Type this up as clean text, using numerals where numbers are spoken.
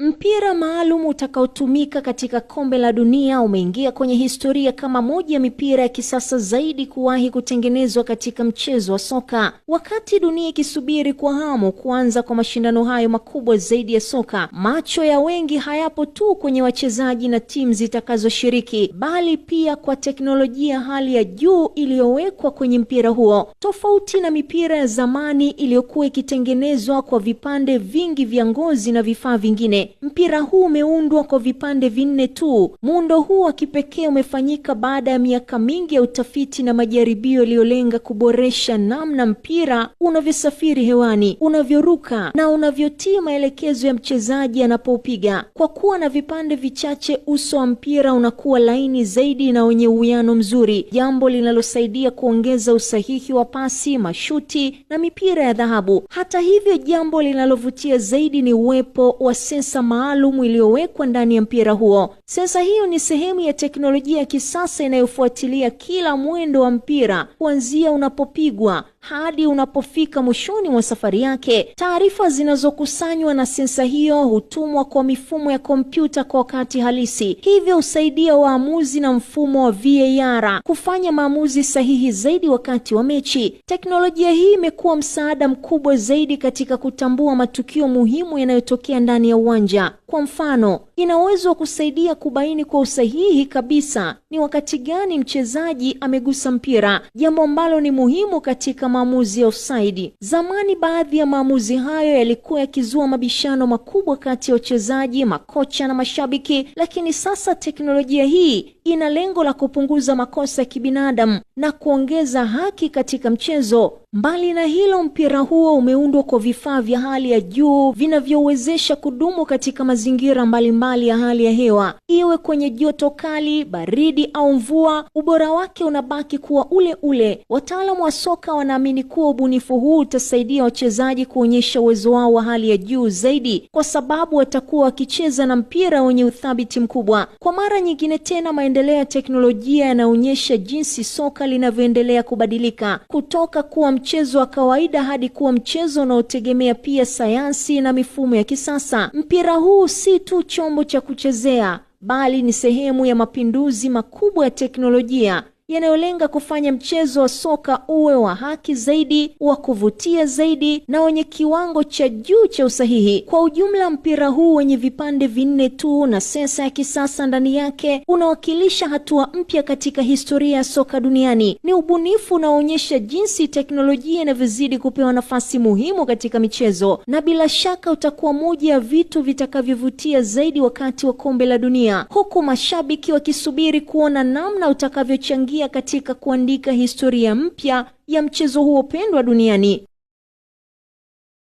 Mpira maalum utakaotumika katika kombe la dunia umeingia kwenye historia kama moja ya mipira ya kisasa zaidi kuwahi kutengenezwa katika mchezo wa soka. Wakati dunia ikisubiri kwa hamu kuanza kwa mashindano hayo makubwa zaidi ya soka, macho ya wengi hayapo tu kwenye wachezaji na timu zitakazoshiriki, bali pia kwa teknolojia hali ya juu iliyowekwa kwenye mpira huo. Tofauti na mipira ya zamani iliyokuwa ikitengenezwa kwa vipande vingi vya ngozi na vifaa vingine, mpira huu umeundwa kwa vipande vinne tu. Muundo huu wa kipekee umefanyika baada ya miaka mingi ya utafiti na majaribio yaliyolenga kuboresha namna mpira unavyosafiri hewani, unavyoruka na unavyotii maelekezo ya mchezaji anapoupiga. Kwa kuwa na vipande vichache, uso wa mpira unakuwa laini zaidi na wenye uwiano mzuri, jambo linalosaidia kuongeza usahihi wa pasi, mashuti na mipira ya dhahabu. Hata hivyo, jambo linalovutia zaidi ni uwepo wa sensa maalum iliyowekwa ndani ya mpira huo. Sensa hiyo ni sehemu ya teknolojia ya kisasa inayofuatilia kila mwendo wa mpira kuanzia unapopigwa hadi unapofika mwishoni mwa safari yake. Taarifa zinazokusanywa na sensa hiyo hutumwa kwa mifumo ya kompyuta kwa wakati halisi, hivyo husaidia waamuzi na mfumo wa VAR kufanya maamuzi sahihi zaidi wakati wa mechi. Teknolojia hii imekuwa msaada mkubwa zaidi katika kutambua matukio muhimu yanayotokea ndani ya uwanja. Kwa mfano, ina uwezo wa kusaidia kubaini kwa usahihi kabisa ni wakati gani mchezaji amegusa mpira, jambo ambalo ni muhimu katika maamuzi ya offside. Zamani baadhi ya maamuzi hayo yalikuwa yakizua mabishano makubwa kati ya wachezaji, makocha na mashabiki, lakini sasa teknolojia hii ina lengo la kupunguza makosa ya kibinadamu na kuongeza haki katika mchezo. Mbali na hilo, mpira huo umeundwa kwa vifaa vya hali ya juu vinavyowezesha kudumu katika mazingira mbalimbali ya hali ya hewa, iwe kwenye joto kali, baridi au mvua. Ubora wake unabaki kuwa ule ule. Wataalamu wa soka wanaamini kuwa ubunifu huu utasaidia wachezaji kuonyesha uwezo wao wa hali ya juu zaidi, kwa sababu watakuwa wakicheza na mpira wenye uthabiti mkubwa. Kwa mara nyingine tena, maendeleo ya teknolojia yanaonyesha jinsi soka linavyoendelea kubadilika kutoka kuwa mchezo wa kawaida hadi kuwa mchezo unaotegemea pia sayansi na mifumo ya kisasa. Mpira huu si tu chombo cha kuchezea, bali ni sehemu ya mapinduzi makubwa ya teknolojia yanayolenga kufanya mchezo wa soka uwe wa haki zaidi, wa kuvutia zaidi na wenye kiwango cha juu cha usahihi. Kwa ujumla, mpira huu wenye vipande vinne tu na sensa ya kisasa ndani yake unawakilisha hatua mpya katika historia ya soka duniani. Ni ubunifu unaoonyesha jinsi teknolojia inavyozidi kupewa nafasi muhimu katika michezo, na bila shaka utakuwa moja ya vitu vitakavyovutia zaidi wakati wa kombe la dunia, huku mashabiki wakisubiri kuona namna utakavyochangia katika kuandika historia mpya ya mchezo huo pendwa duniani.